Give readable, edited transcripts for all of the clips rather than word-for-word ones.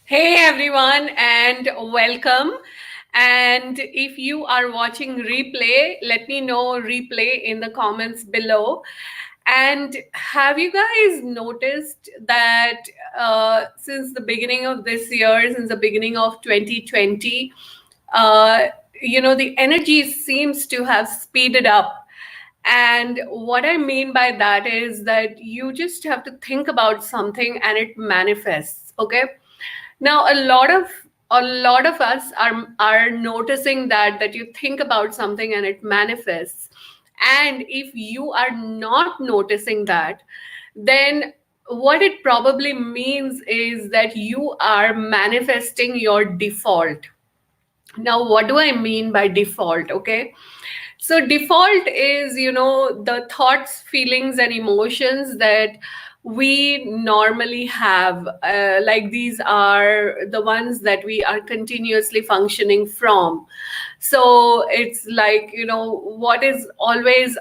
Hey everyone, and welcome. And if you are watching replay, let me know replay in the comments below. And have you guys noticed that since the beginning of this year, since the beginning of 2020, uh, the energy seems to have speeded up. And what I mean by that is that you just have to think about something and it manifests, okay? Now, a lot of us are noticing that you think about something and it manifests. And if you are not noticing that, then what it probably means is that you are manifesting your default. Now, what do I mean by default? Okay. So, default is, the thoughts, feelings, and emotions that we normally have. Like these are the ones that we are continuously functioning from. So, it's like, what is always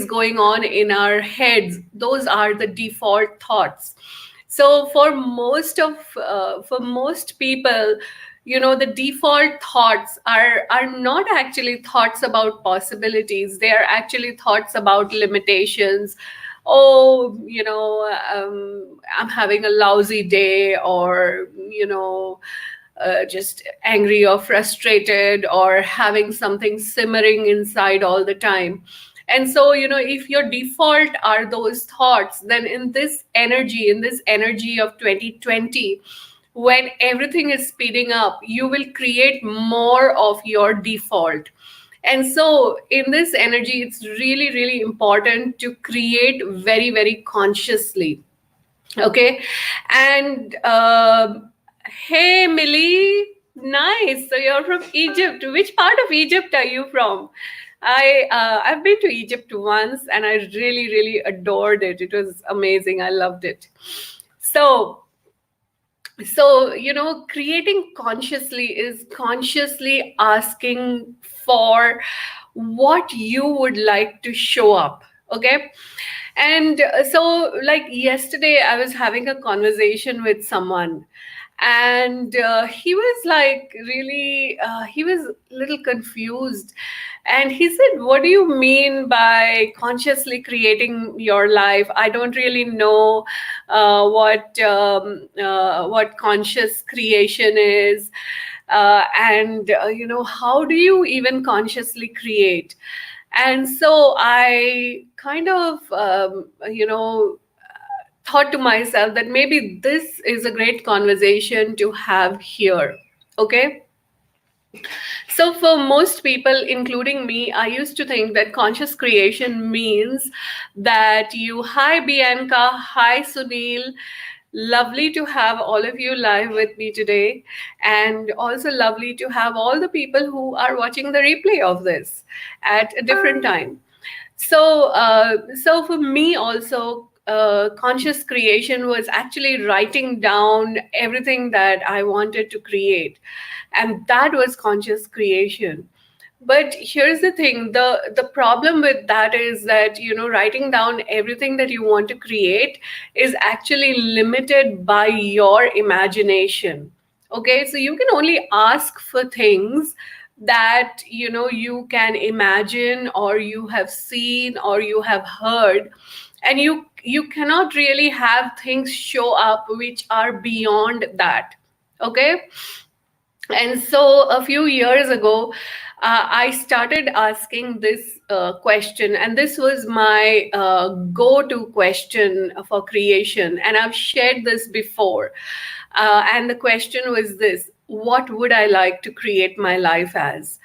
going on in our heads. Those are the default thoughts. So for most people, the default thoughts are not actually thoughts about possibilities. They are actually thoughts about limitations. Oh, I'm having a lousy day, or just angry or frustrated, or having something simmering inside all the time. And so, if your default are those thoughts, then in this energy of 2020, when everything is speeding up, you will create more of your default. And so, in this energy, it's really, really important to create very, very consciously. Okay. And hey, Millie, nice. So you're from Egypt. Which part of Egypt are you from? I've been to Egypt once, and I really, really adored it. It was amazing. I loved it. So creating consciously is consciously asking for what you would like to show up. Okay. And so, like yesterday, I was having a conversation with someone, and he was like really, he was a little confused. And he said, "What do you mean by consciously creating your life? I don't really know what conscious creation is, and how do you even consciously create?" And so I kind of, thought to myself that maybe this is a great conversation to have here. Okay. So, for most people, including me, I used to think that conscious creation means that hi Bianca, hi Sunil, lovely to have all of you live with me today, and also lovely to have all the people who are watching the replay of this at a different time. So for me also, conscious creation was actually writing down everything that I wanted to create, and that was conscious creation. But here's the thing: the problem with that is that writing down everything that you want to create is actually limited by your imagination. Okay, so you can only ask for things that you can imagine, or you have seen, or you have heard. And you cannot really have things show up which are beyond that. Okay. And so a few years ago, I started asking this question, and this was my go to question for creation. And I've shared this before. And the question was this: what would I like to create my life as?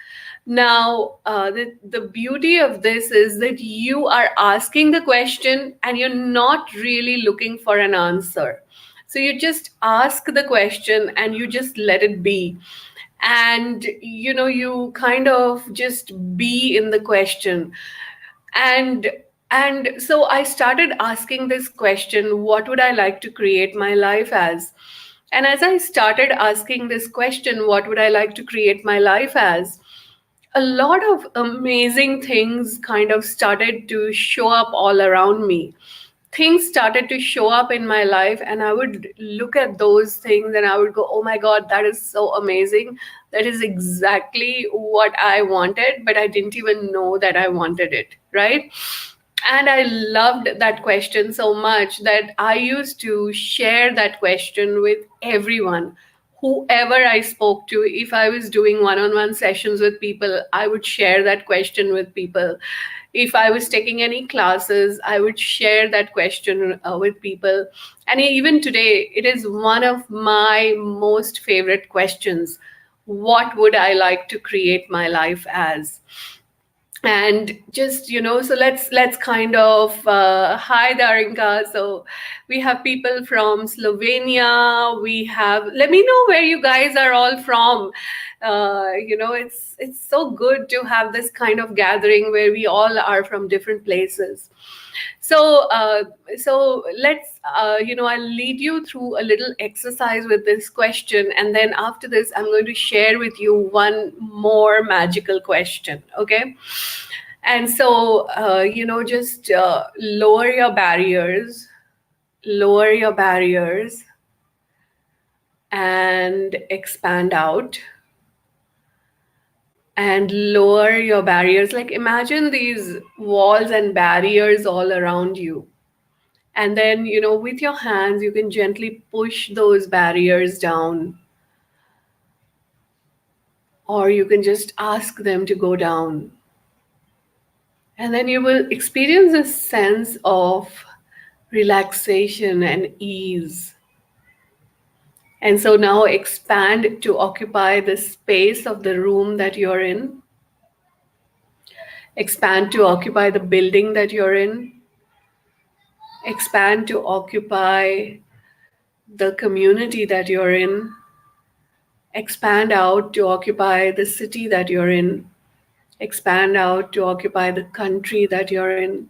Now, the beauty of this is that you are asking the question and you're not really looking for an answer. So you just ask the question and you just let it be. And you kind of just be in the question. And and so I started asking this question: what would I like to create my life as? And as I started asking this question, what would I like to create my life as, a lot of amazing things kind of started to show up all around me. things started to show up in my life, and I would look at those things and I would go, oh my god, that is so amazing. That is exactly what I wanted, but I didn't even know that I wanted it, right? And I loved that question so much that I used to share that question with everyone, whoever I spoke to. If I was doing one on one sessions with people, I would share that question with people. If I was taking any classes, I would share that question with people. And even today, it is one of my most favorite questions. What would I like to create my life as? And just, so let's kind of hi Darinka. So we have people from Slovenia. We have, let me know where you guys are all from. It's so good to have this kind of gathering where we all are from different places. So uh, so let's, I'll lead you through a little exercise with this question, and then after this I'm going to share with you one more magical question, okay? And so, just lower your barriers and expand out, and lower your barriers. Like imagine these walls and barriers all around you. And then, with your hands, you can gently push those barriers down, or you can just ask them to go down. And then you will experience a sense of relaxation and ease. And so now expand to occupy the space of the room that you're in. Expand to occupy the building that you're in. Expand to occupy the community that you're in. Expand out to occupy the city that you're in. Expand out to occupy the country that you're in.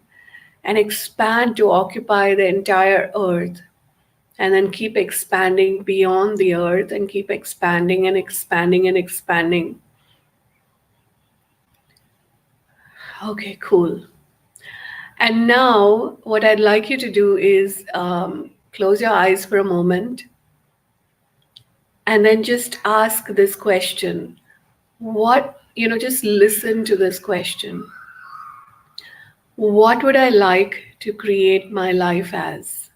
And expand to occupy the entire earth. And then keep expanding beyond the earth, and keep expanding and expanding and expanding. Okay, cool. And now, what I'd like you to do is close your eyes for a moment and then just ask this question. Just listen to this question. What would I like to create my life as?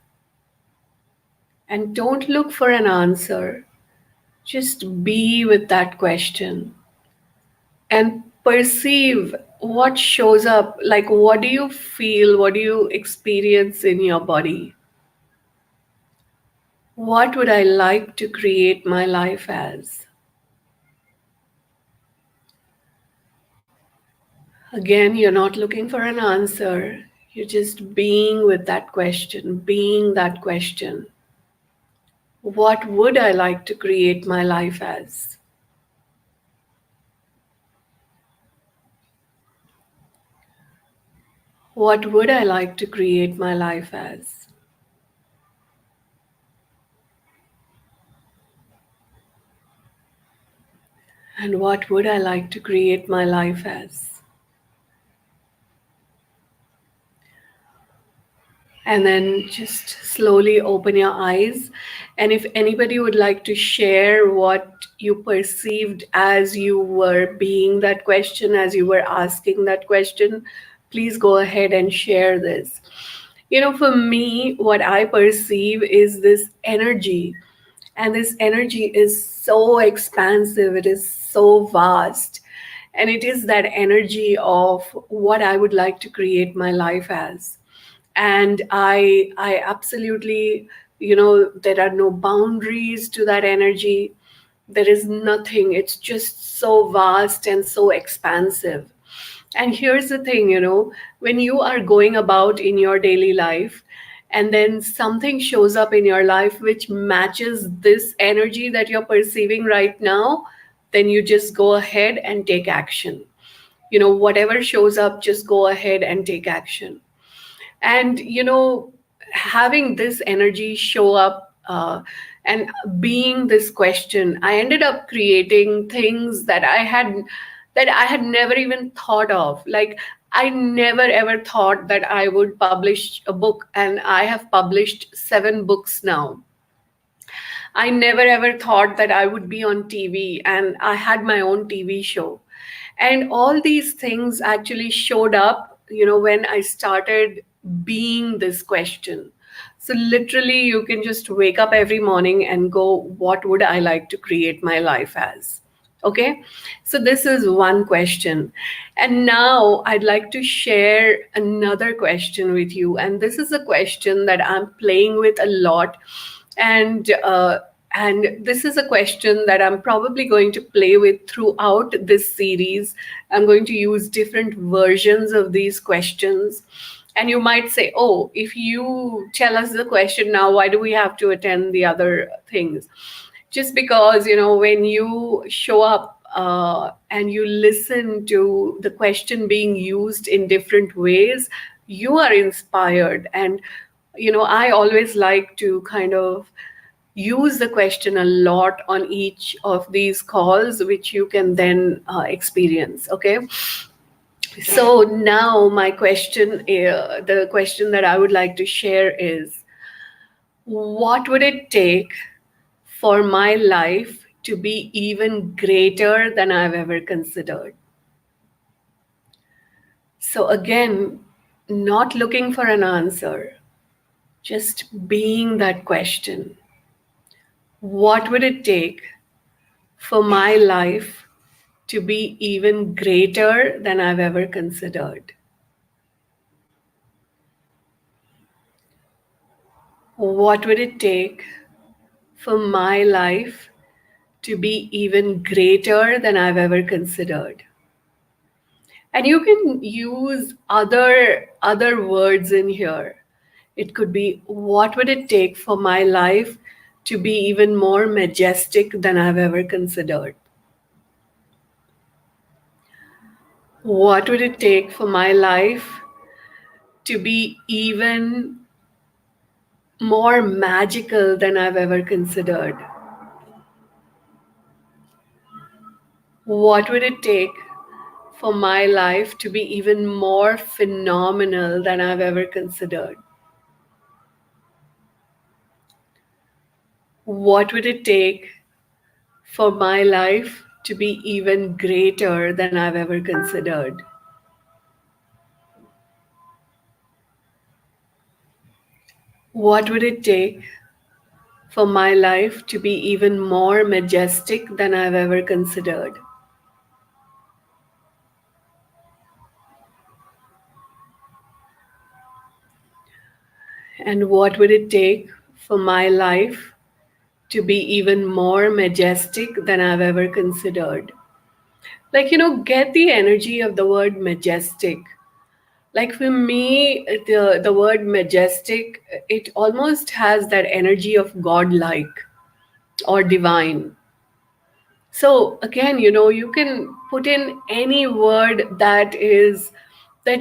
And don't look for an answer. Just be with that question and perceive what shows up. Like, what do you feel? What do you experience in your body? What would I like to create my life as? Again, you're not looking for an answer. You're just being with that question, being that question. What would I like to create my life as? What would I like to create my life as? And what would I like to create my life as? And then just slowly open your eyes. And if anybody would like to share what you perceived as you were being that question, as you were asking that question, please go ahead and share this. For me, what I perceive is this energy. And this energy is so expansive, it is so vast. And it is that energy of what I would like to create my life as. And I absolutely, there are no boundaries to that energy. There is nothing. It's just so vast and so expansive. And here's the thing, when you are going about in your daily life, and then something shows up in your life which matches this energy that you're perceiving right now, then you just go ahead and take action. Whatever shows up, just go ahead and take action. And having this energy show up, and being this question, I ended up creating things that I had never even thought of. Like, I never ever thought that I would publish a book, and I have published 7 books now. I never ever thought that I would be on TV, and I had my own TV show. And all these things actually showed up, when I started being this question. So, literally, you can just wake up every morning and go, what would I like to create my life as? Okay, so this is one question. And now I'd like to share another question with you. And this is a question that I'm playing with a lot. And this is a question that I'm probably going to play with throughout this series. I'm going to use different versions of these questions. And you might say, oh, if you tell us the question now, why do we have to attend the other things? Just because, when you show up and you listen to the question being used in different ways, you are inspired. And, I always like to kind of use the question a lot on each of these calls, which you can then experience. Okay. So now my question, the question that I would like to share is, what would it take for my life to be even greater than I've ever considered? So again, not looking for an answer, just being that question. What would it take for my life to be even greater than I've ever considered? What would it take for my life to be even greater than I've ever considered? And you can use other words in here. It could be, what would it take for my life to be even more majestic than I've ever considered? What would it take for my life to be even more magical than I've ever considered? What would it take for my life to be even more phenomenal than I've ever considered? What would it take for my life to be even greater than I've ever considered? What would it take for my life to be even more majestic than I've ever considered? And what would it take for my life to be even more majestic than I've ever considered? Like, get the energy of the word majestic. Like for me, the word majestic, it almost has that energy of godlike or divine. So again, you can put in any word that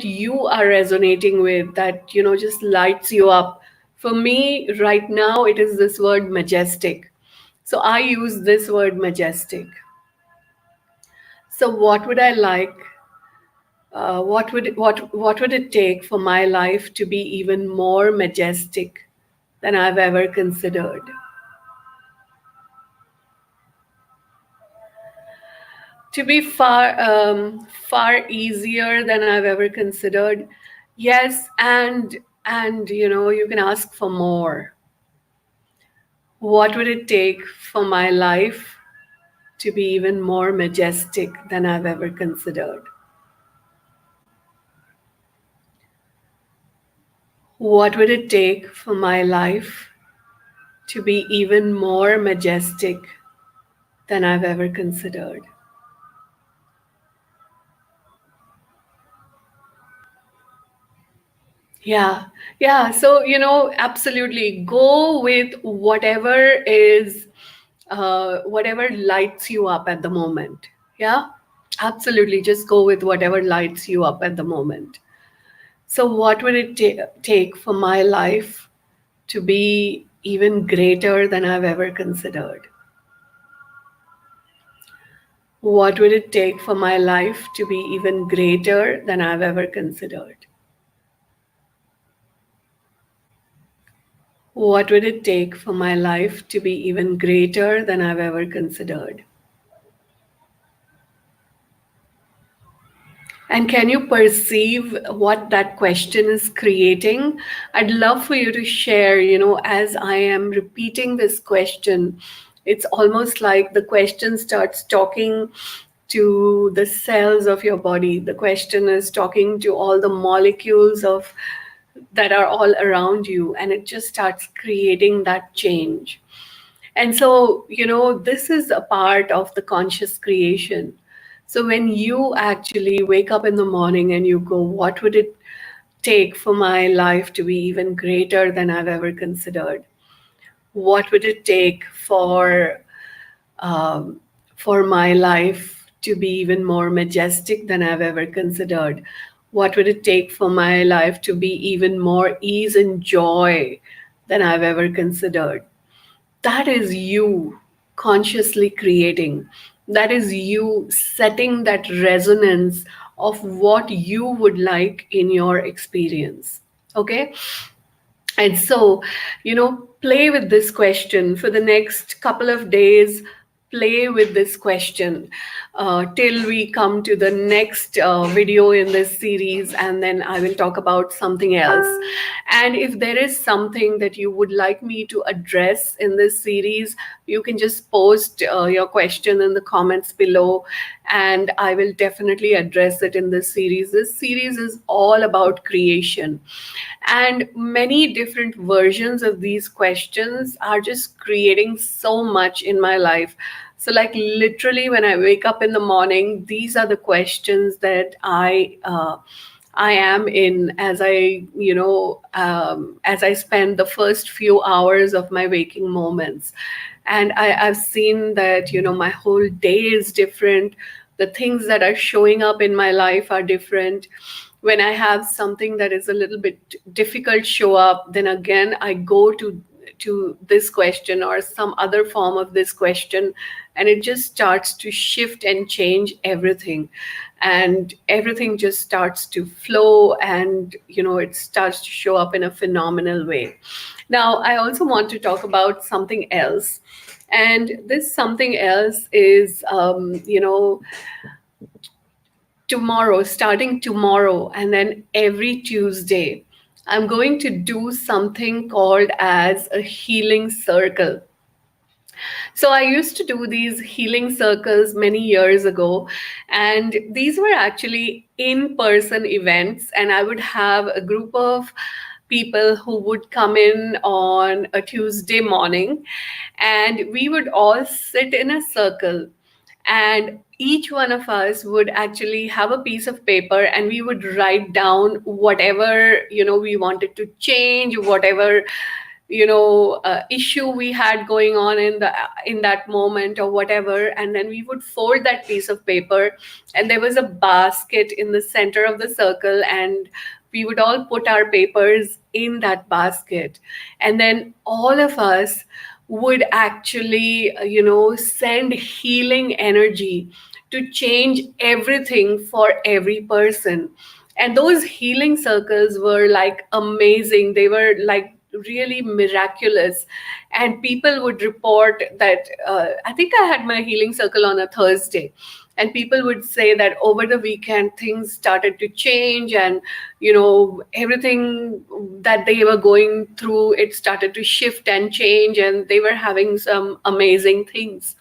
you are resonating with, that just lights you up. For me right now, it is this word majestic. So I use this word majestic. So what would I like? What would it take for my life to be even more majestic than I've ever considered? To be far easier than I've ever considered. Yes, and you can ask for more. What would it take for my life to be even more majestic than I've ever considered? What would it take for my life to be even more majestic than I've ever considered? Yeah, yeah. So, absolutely go with whatever lights you up at the moment. Yeah, absolutely. Just go with whatever lights you up at the moment. So, what would it take for my life to be even greater than I've ever considered? What would it take for my life to be even greater than I've ever considered? What would it take for my life to be even greater than I've ever considered? And can you perceive what that question is creating? I'd love for you to share, as I am repeating this question, it's almost like the question starts talking to the cells of your body. The question is talking to all the molecules of that are all around you, and it just starts creating that change. And so, this is a part of the conscious creation. So when you actually wake up in the morning and you go, what would it take for my life to be even greater than I've ever considered? What would it take um, for my life to be even more majestic than I've ever considered? What would it take for my life to be even more ease and joy than I've ever considered? That is you consciously creating. That is you setting that resonance of what you would like in your experience. Okay. And so, play with this question for the next couple of days. Play with this question till we come to the next video in this series, and then I will talk about something else. And if there is something that you would like me to address in this series, you can just post your question in the comments below, and I will definitely address it in this series. This series is all about creation, and many different versions of these questions are just creating so much in my life. So, like, literally, when I wake up in the morning, these are the questions that I am in as as I spend the first few hours of my waking moments. And I've seen that, my whole day is different. The things that are showing up in my life are different. When I have something that is a little bit difficult show up, then again I go to this question or some other form of this question, and it just starts to shift and change everything, and everything just starts to flow, and it starts to show up in a phenomenal way. Now I also want to talk about something else, and this something else is tomorrow, starting tomorrow, and then every Tuesday, I'm going to do something called as a healing circle. So I used to do these healing circles many years ago, and these were actually in-person events, and I would have a group of people who would come in on a Tuesday morning, and we would all sit in a circle, and each one of us would actually have a piece of paper, and we would write down whatever we wanted to change, whatever issue we had going on in that moment or whatever, and then we would fold that piece of paper, and there was a basket in the center of the circle, and we would all put our papers in that basket, and then all of us would actually send healing energy to change everything for every person. And those healing circles were like amazing. They were like really miraculous, and people would report that I think I had my healing circle on a Thursday, and people would say that over the weekend things started to change, and everything that they were going through, it started to shift and change, and they were having some amazing things.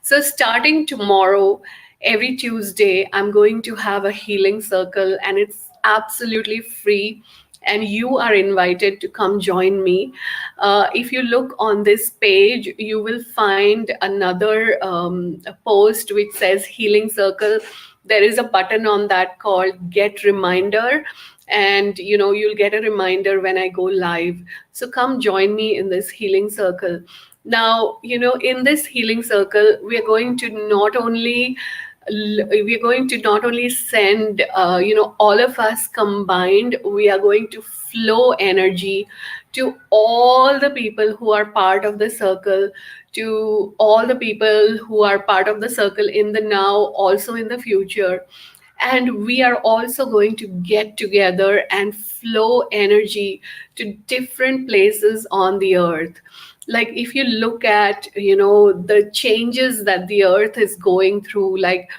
So starting tomorrow, every Tuesday, I'm going to have a healing circle, and it's absolutely free, and you are invited to come join me. If you look on this page, you will find another a post which says healing circle. There is a button on that called get reminder, and you'll get a reminder when I go live. So come join me in this healing circle. Now, in this healing circle, we're going to not only send all of us combined, we are going to flow energy to all the people who are part of the circle, to all the people who are part of the circle in the now, also in the future. And we are also going to get together and flow energy to different places on the earth. Like if you look at, the changes that the earth is going through, like,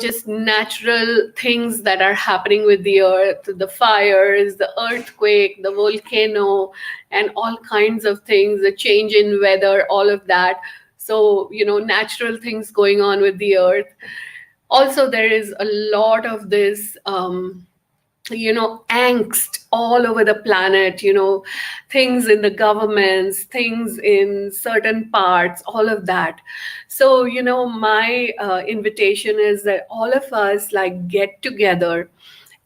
just natural things that are happening with the earth, the fires, the earthquake, the volcano, and all kinds of things, the change in weather, all of that. So, natural things going on with the earth. Also, there is a lot of this angst all over the planet, things in the governments, things in certain parts, all of that. So, my invitation is that all of us like get together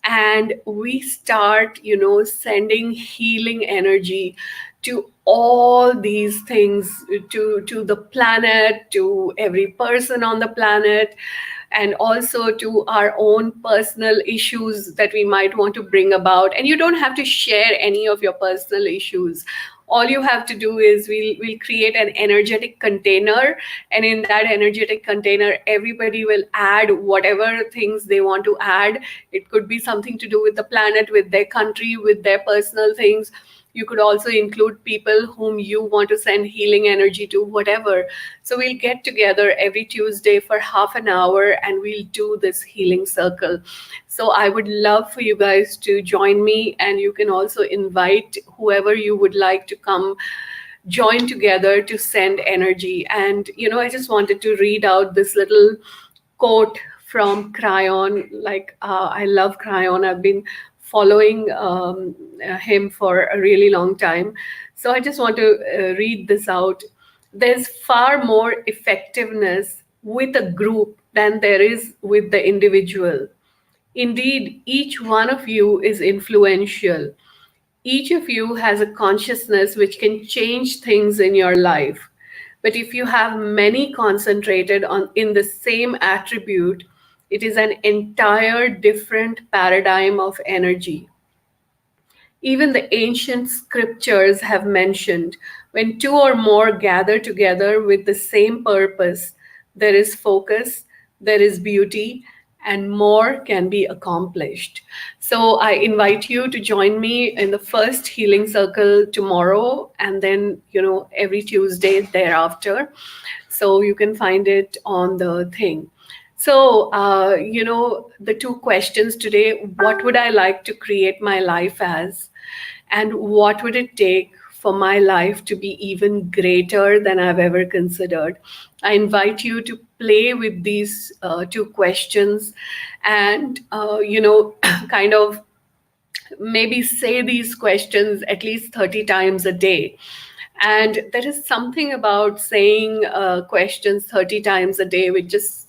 and we start, sending healing energy to all these things, to the planet, to every person on the planet, and also to our own personal issues that we might want to bring about. And you don't have to share any of your personal issues. All you have to do is we'll create an energetic container, and in that energetic container everybody will add whatever things they want to add. It could be something to do with the planet, with their country, with their personal things. You could also include people whom you want to send healing energy to, whatever. So we'll get together every Tuesday for half an hour and we'll do this healing circle. So I would love for you guys to join me, and you can also invite whoever you would like to come join together to send energy. And I just wanted to read out this little quote from Cryon. Like, I love Cryon. I've been following him for a really long time. So I just want to read this out. There's far more effectiveness with a group than there is with the individual. Indeed, each one of you is influential. Each of you has a consciousness which can change things in your life. But if you have many concentrated on in the same attribute, it is an entire different paradigm of energy. Even the ancient scriptures have mentioned when two or more gather together with the same purpose, there is focus, there is beauty, and more can be accomplished. So I invite you to join me in the first healing circle tomorrow, and then, every Tuesday thereafter. So you can find it on the thing. So, the two questions today: what would I like to create my life as? And what would it take for my life to be even greater than I've ever considered? I invite you to play with these two questions and, kind of maybe say these questions at least 30 times a day. And there is something about saying questions 30 times a day which just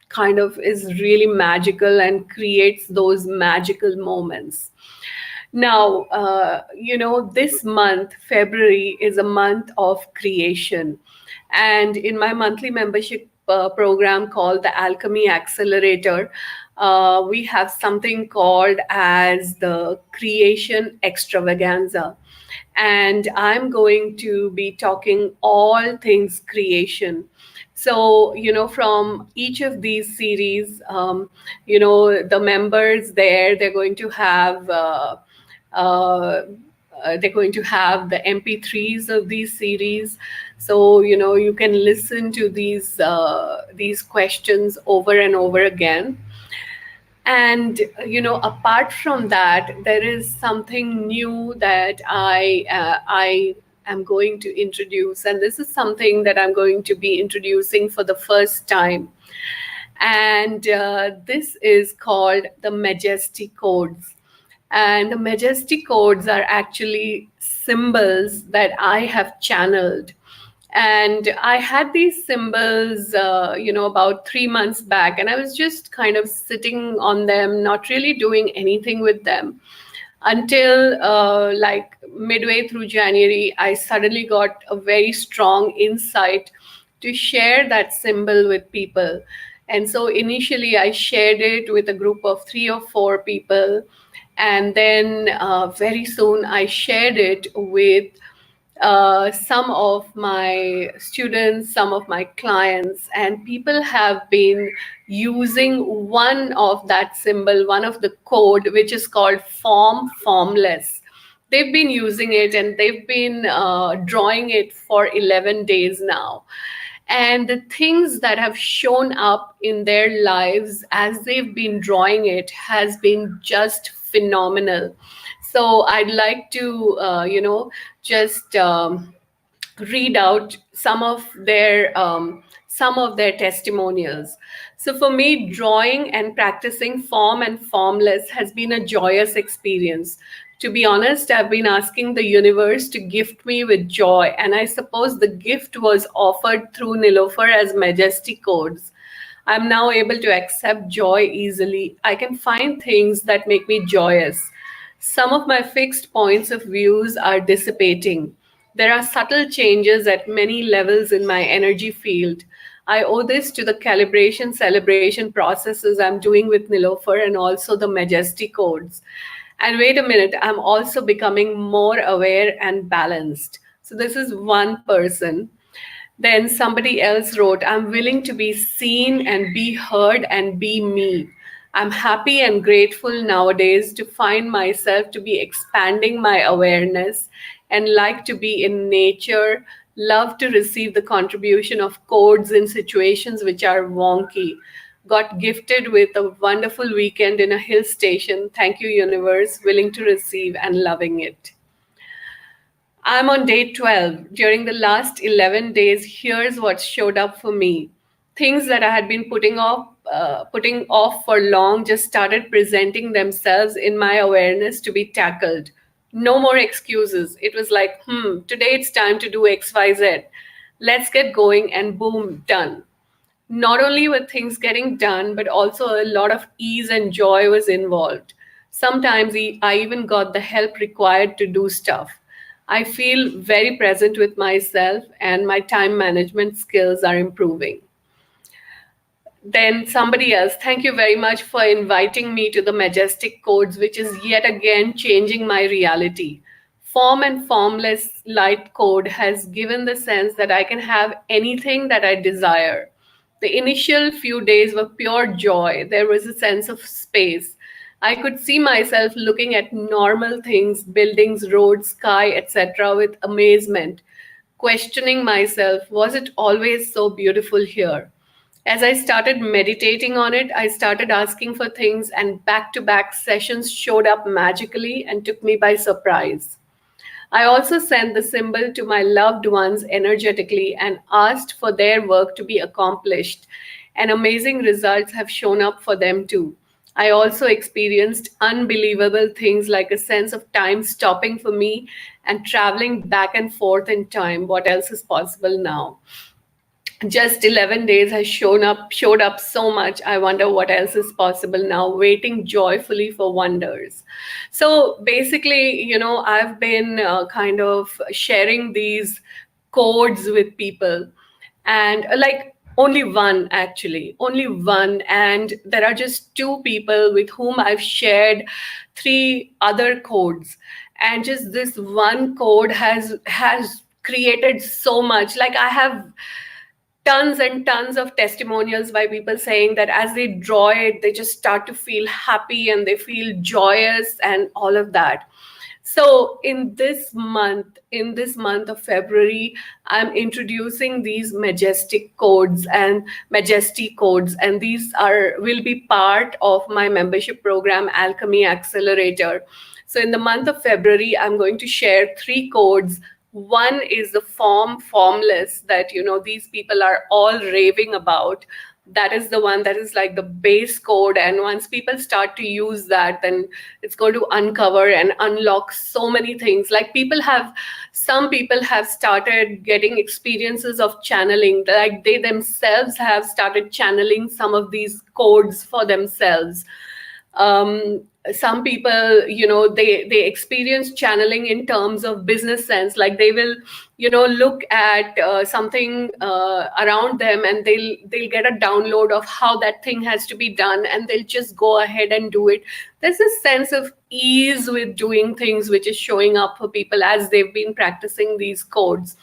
kind of is really magical and creates those magical moments. Now, this month, February, is a month of creation. And in my monthly membership program called the Alchemy Accelerator, we have something called as the Creation Extravaganza. And I'm going to be talking all things creation. So, from each of these series, the members there, uh, they're going to have the MP3s of these series. So, you can listen to these questions over and over again. And apart from that, there is something new that I am going to introduce, and this is something that I'm going to be introducing for the first time. And this is called the Majesty Codes. And the Majesty Codes are actually symbols that I have channeled. And I had these symbols, about 3 months back, and I was just kind of sitting on them, not really doing anything with them, until like midway through January, I suddenly got a very strong insight to share that symbol with people. And so initially I shared it with a group of 3 or 4 people. And then very soon I shared it with some of my students, some of my clients, and people have been using one of that symbol, one of the code, which is called Form Formless. They've been using it and they've been drawing it for 11 days now. And the things that have shown up in their lives as they've been drawing it has been just phenomenal. So I'd like to, just read out some of their testimonials. So for me, drawing and practicing form and formless has been a joyous experience. To be honest, I've been asking the universe to gift me with joy, and I suppose the gift was offered through Nilofer as majestic codes. I'm now able to accept joy easily. I can find things that make me joyous. Some of my fixed points of views are dissipating. There are subtle changes at many levels in my energy field. I owe this to the calibration celebration processes I'm doing with Nilofer and also the majestic codes. And wait a minute, I'm also becoming more aware and balanced. So this is one person. Then somebody else wrote, I'm willing to be seen and be heard and be me. I'm happy and grateful nowadays to find myself to be expanding my awareness and like to be in nature, love to receive the contribution of codes in situations which are wonky. Got gifted with a wonderful weekend in a hill station. Thank you, universe, willing to receive and loving it. I'm on day 12. During the last 11 days, here's what showed up for me. Things that I had been putting off for long just started presenting themselves in my awareness to be tackled. No more excuses. It was like, today it's time to do XYZ. Let's get going, and boom, done. Not only were things getting done, but also a lot of ease and joy was involved. Sometimes I even got the help required to do stuff. I feel very present with myself, and my time management skills are improving. Then somebody else, thank you very much for inviting me to the majestic codes, which is yet again changing my reality. Form and formless light code has given the sense that I can have anything that I desire. The initial few days were pure joy. There was a sense of space. I could see myself looking at normal things, buildings, roads, sky, etc., with amazement, questioning myself, was it always so beautiful here? As I started meditating on it, I started asking for things, and back to back sessions showed up magically and took me by surprise. I also sent the symbol to my loved ones energetically and asked for their work to be accomplished, and amazing results have shown up for them too. I also experienced unbelievable things like a sense of time stopping for me and traveling back and forth in time. What else is possible now? Just 11 days has showed up so much. I wonder what else is possible now, waiting joyfully for wonders. So basically, I've been kind of sharing these codes with people, and like only one, actually only one, and there are just two people with whom I've shared three other codes, and just this one code has created so much. Like, I have tons and tons of testimonials by people saying that as they draw it, they just start to feel happy and they feel joyous and all of that. So in this month of February, I'm introducing these majestic codes, and these will be part of my membership program, Alchemy Accelerator. So in the month of February, I'm going to share three codes. One is the form formless that these people are all raving about. That is the one that is like the base code, and once people start to use that, then it's going to uncover and unlock so many things. Like, some people have started getting experiences of channeling, like they themselves have started channeling some of these codes for themselves. Some people, they experience channeling in terms of business sense, like they will, look at something around them, and they'll get a download of how that thing has to be done, and they'll just go ahead and do it. There's a sense of ease with doing things which is showing up for people as they've been practicing these codes.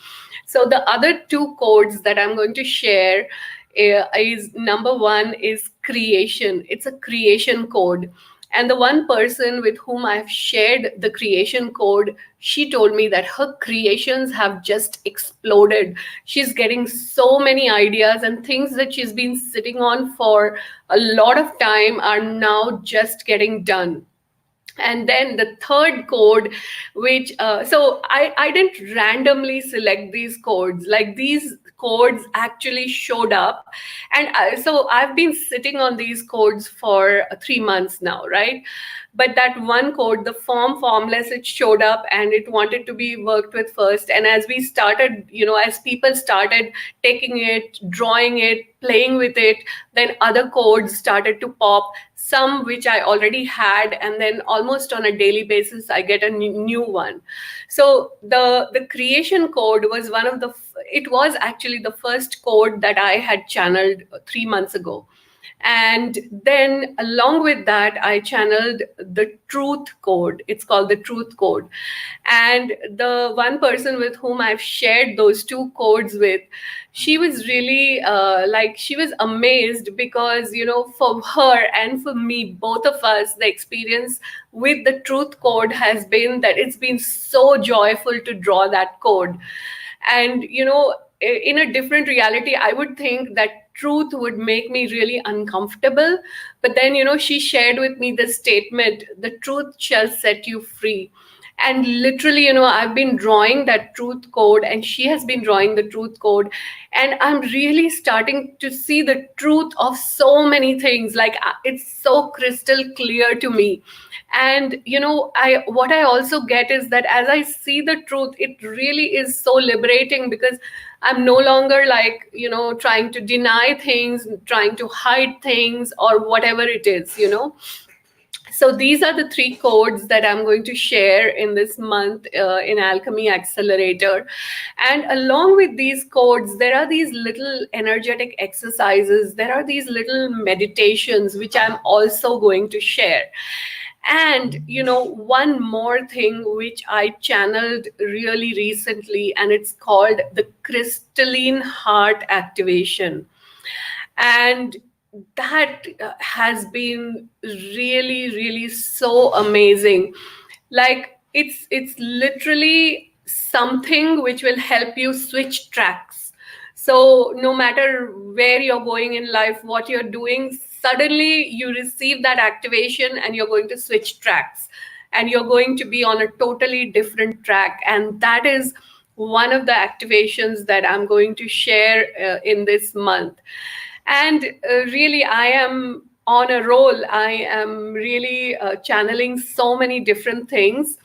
So the other two codes that I'm going to share is, number one is creation. It's a creation code. And the one person with whom I've shared the creation code, she told me that her creations have just exploded. She's getting so many ideas, and things that she's been sitting on for a lot of time are now just getting done. And then the third code, which I didn't randomly select these codes, like these codes actually showed up. And so I've been sitting on these codes for 3 months now, right? But that one code, the Form Formless, it showed up and it wanted to be worked with first. And as we started, as people started taking it, drawing it, playing with it, then other codes started to pop, some which I already had, and then almost on a daily basis I get a new one. So the creation code was it was actually the first code that I had channeled 3 months ago. And then along with that, I channeled the truth code. It's called the truth code. And the one person with whom I've shared those two codes with, she was really she was amazed because, for her and for me, both of us, the experience with the truth code has been that it's been so joyful to draw that code. And, in a different reality, I would think that truth would make me really uncomfortable. But then, she shared with me the statement, the truth shall set you free. And literally, I've been drawing that truth code, and she has been drawing the truth code. And I'm really starting to see the truth of so many things. Like, it's so crystal clear to me. And, what I also get is that as I see the truth, it really is so liberating, because I'm no longer trying to deny things, trying to hide things, or whatever it is. So these are the three codes that I'm going to share in this month in Alchemy Accelerator. And along with these codes, there are these little energetic exercises. There are these little meditations, which I'm also going to share. And, one more thing which I channeled really recently, and it's called the crystalline heart activation. And that has been really, really so amazing. Like, it's literally something which will help you switch tracks. So no matter where you're going in life, what you're doing, suddenly you receive that activation and you're going to switch tracks, and you're going to be on a totally different track. And that is one of the activations that I'm going to share in this month. And really, I am on a roll. I am really channeling so many different things.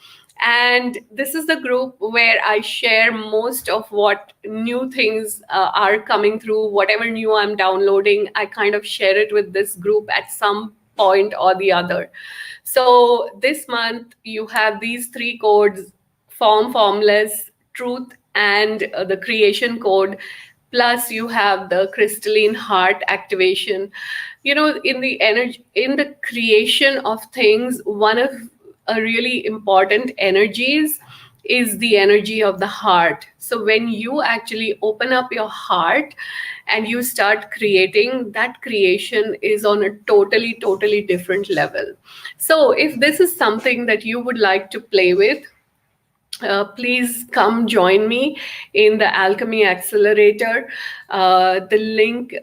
And this is the group where I share most of what new things are coming through. Whatever new I'm downloading, I kind of share it with this group at some point or the other. So this month, you have these three codes: Form Formless, Truth, and the Creation code. Plus, you have the crystalline heart activation. In the energy, in the creation of things, one of a really important energies is the energy of the heart. So when you actually open up your heart and you start creating, that creation is on a totally, totally different level. So if this is something that you would like to play with, please come join me in the Alchemy Accelerator. The link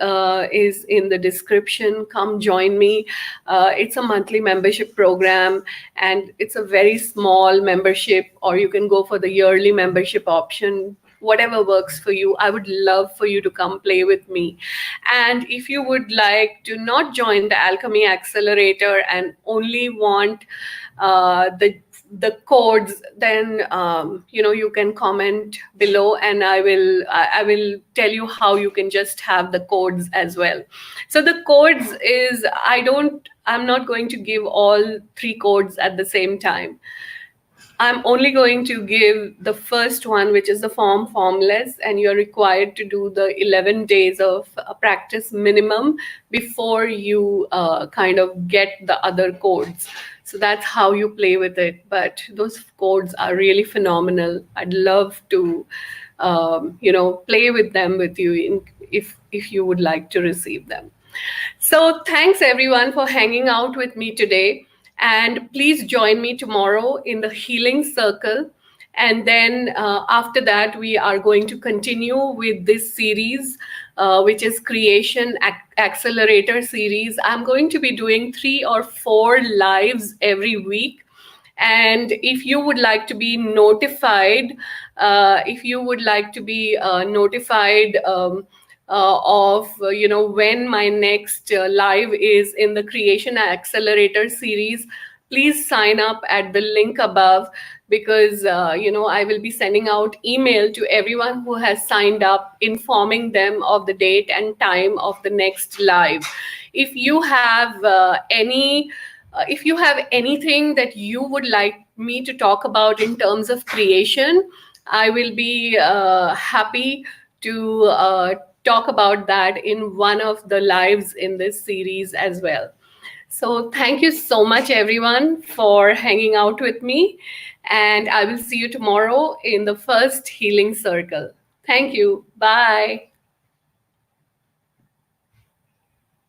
is in the description. Come join me. It's a monthly membership program, and it's a very small membership, or you can go for the yearly membership option. Whatever works for you. I would love for you to come play with me. And if you would like to not join the Alchemy Accelerator and only want the codes, then you can comment below, and I will tell you how you can just have the codes as well. So the codes is, I'm not going to give all three codes at the same time. I'm only going to give the first one, which is the Form Formless, and you're required to do the 11 days of practice minimum before you kind of get the other codes. So that's how you play with it. But those codes are really phenomenal. I'd love to, play with them with you if you would like to receive them. So, thanks everyone for hanging out with me today. And please join me tomorrow in the Healing Circle. And then after that, we are going to continue with this series, which is Creation Accelerator series. I'm going to be doing 3 or 4 lives every week. And if you would like to be notified, notified of when my next live is in the Creation Accelerator series, please sign up at the link above, because I will be sending out email to everyone who has signed up, informing them of the date and time of the next live. If you have anything that you would like me to talk about in terms of creation, I will be happy to talk about that in one of the lives in this series as well. So, thank you so much, everyone, for hanging out with me. And I will see you tomorrow in the first Healing Circle. Thank you. Bye.